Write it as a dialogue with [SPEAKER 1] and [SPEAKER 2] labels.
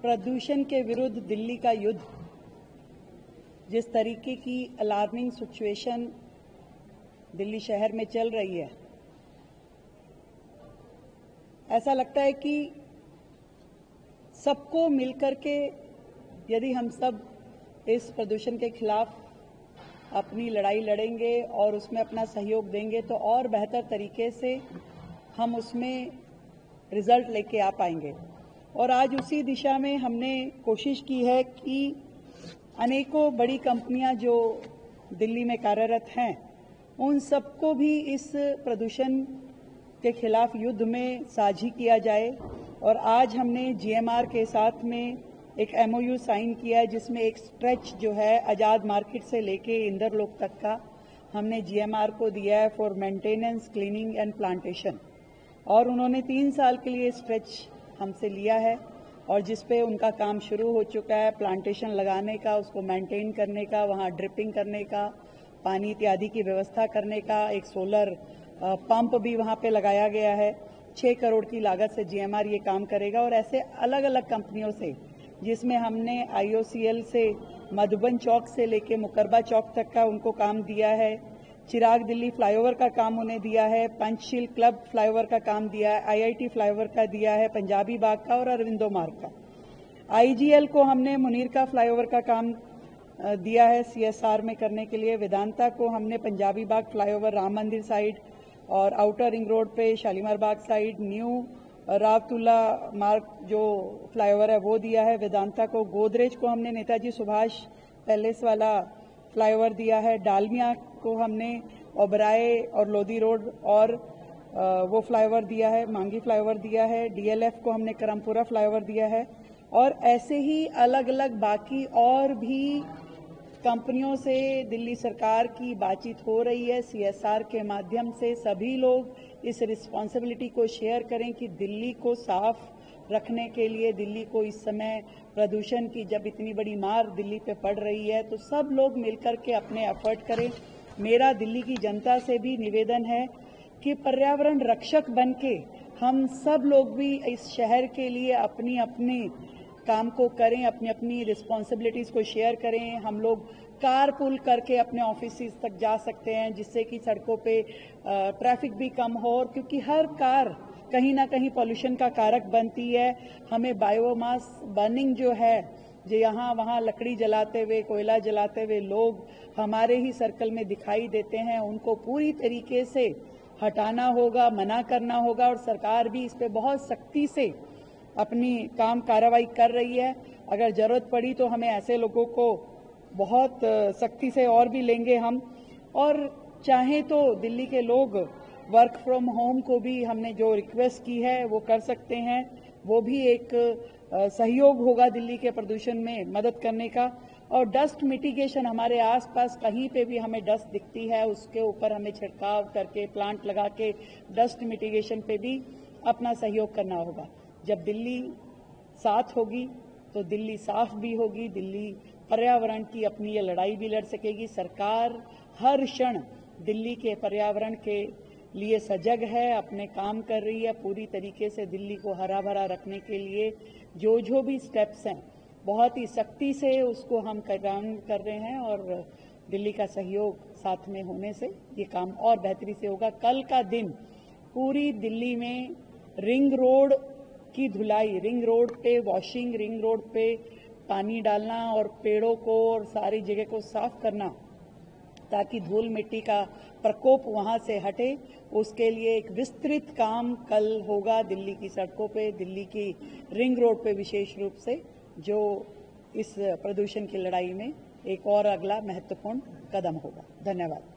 [SPEAKER 1] प्रदूषण के विरुद्ध दिल्ली का युद्ध, जिस तरीके की अलार्मिंग सिचुएशन दिल्ली शहर में चल रही है, ऐसा लगता है कि सबको मिलकर के यदि हम सब इस प्रदूषण के खिलाफ अपनी लड़ाई लड़ेंगे और उसमें अपना सहयोग देंगे तो और बेहतर तरीके से हम उसमें रिजल्ट लेके आ पाएंगे। और आज उसी दिशा में हमने कोशिश की है कि अनेकों बड़ी कंपनियां जो दिल्ली में कार्यरत हैं, उन सबको भी इस प्रदूषण के खिलाफ युद्ध में साझी किया जाए। और आज हमने जीएमआर के साथ में एक एमओयू साइन किया है, जिसमें एक स्ट्रेच जो है आजाद मार्केट से लेके इंदरलोक तक का हमने जीएमआर को दिया है for maintenance, cleaning and plantation. और उन्होंने 3 साल के लिए स्ट्रेच हमसे लिया है और जिसपे उनका काम शुरू हो चुका है, प्लांटेशन लगाने का, उसको मेंटेन करने का, वहाँ ड्रिपिंग करने का, पानी इत्यादि की व्यवस्था करने का, एक सोलर पंप भी वहाँ पे लगाया गया है। 6 करोड़ की लागत से जीएमआर ये काम करेगा। और ऐसे अलग अलग कंपनियों से, जिसमें हमने आईओसीएल से मधुबन चौक से लेके मुकरबा चौक तक का उनको काम दिया है, चिराग दिल्ली फ्लाईओवर का काम उन्हें दिया है, पंचशील क्लब फ्लाईओवर का काम दिया है, आईआईटी फ्लाईओवर का दिया है, पंजाबी बाग का और अरविंदो मार्ग का। आईजीएल को हमने मुनीर का फ्लाईओवर का काम दिया है सीएसआर में करने के लिए। वेदांता को हमने पंजाबी बाग फ्लाईओवर, राम मंदिर साइड और आउटर रिंग रोड पे शालीमार बाग साइड, न्यू रावतुल्ला मार्ग जो फ्लाईओवर है वो दिया है वेदांता को। गोदरेज को हमने नेताजी सुभाष पैलेस वाला फ्लाईओवर दिया है। डालमिया को हमने ओबराय और लोधी रोड और वो फ्लाईओवर दिया है, मांगी फ्लाईओवर दिया है। डीएलएफ को हमने करमपुरा फ्लाईओवर दिया है। और ऐसे ही अलग अलग बाकी और भी कंपनियों से दिल्ली सरकार की बातचीत हो रही है। सीएसआर के माध्यम से सभी लोग इस रिस्पॉन्सिबिलिटी को शेयर करें कि दिल्ली को साफ रखने के लिए, दिल्ली को इस समय प्रदूषण की जब इतनी बड़ी मार दिल्ली पे पड़ रही है तो सब लोग मिलकर के अपने एफर्ट करें। मेरा दिल्ली की जनता से भी निवेदन है कि पर्यावरण रक्षक बनके हम सब लोग भी इस शहर के लिए अपनी अपनी काम को करें, अपनी अपनी रिस्पॉन्सिबिलिटीज को शेयर करें। हम लोग कार पुल करके अपने ऑफिस तक जा सकते हैं, जिससे कि सड़कों पे ट्रैफिक भी कम हो। और क्योंकि हर कार कहीं ना कहीं पॉल्यूशन का कारक बनती है, हमें बायोमास बर्निंग जो है, जो यहाँ वहाँ लकड़ी जलाते हुए, कोयला जलाते हुए लोग हमारे ही सर्कल में दिखाई देते हैं, उनको पूरी तरीके से हटाना होगा, मना करना होगा। और सरकार भी इस पे बहुत सख्ती से अपनी काम कार्रवाई कर रही है। अगर जरूरत पड़ी तो हमें ऐसे लोगों को बहुत सख्ती से और भी लेंगे हम। और चाहे तो दिल्ली के लोग वर्क फ्रॉम होम को भी हमने जो रिक्वेस्ट की है वो कर सकते हैं, वो भी एक सहयोग होगा दिल्ली के प्रदूषण में मदद करने का। और डस्ट मिटिगेशन, हमारे आसपास कहीं पे भी हमें डस्ट दिखती है उसके ऊपर हमें छिड़काव करके, प्लांट लगा के डस्ट मिटिगेशन पे भी अपना सहयोग करना होगा। जब दिल्ली साथ होगी तो दिल्ली साफ भी होगी, दिल्ली पर्यावरण की अपनी ये लड़ाई भी लड़ सकेगी। सरकार हर क्षण दिल्ली के पर्यावरण के लिए सजग है, अपने काम कर रही है पूरी तरीके से। दिल्ली को हरा भरा रखने के लिए जो भी स्टेप्स हैं, बहुत ही सख्ती से उसको हम काम कर रहे हैं। और दिल्ली का सहयोग साथ में होने से ये काम और बेहतरी से होगा। कल का दिन पूरी दिल्ली में रिंग रोड की धुलाई, रिंग रोड पे वॉशिंग, रिंग रोड पे पानी डालना और पेड़ों को और सारी जगह को साफ करना, ताकि धूल मिट्टी का प्रकोप वहां से हटे, उसके लिए एक विस्तृत काम कल होगा दिल्ली की सड़कों पे, दिल्ली की रिंग रोड पे विशेष रूप से, जो इस प्रदूषण की लड़ाई में एक और अगला महत्वपूर्ण कदम होगा। धन्यवाद।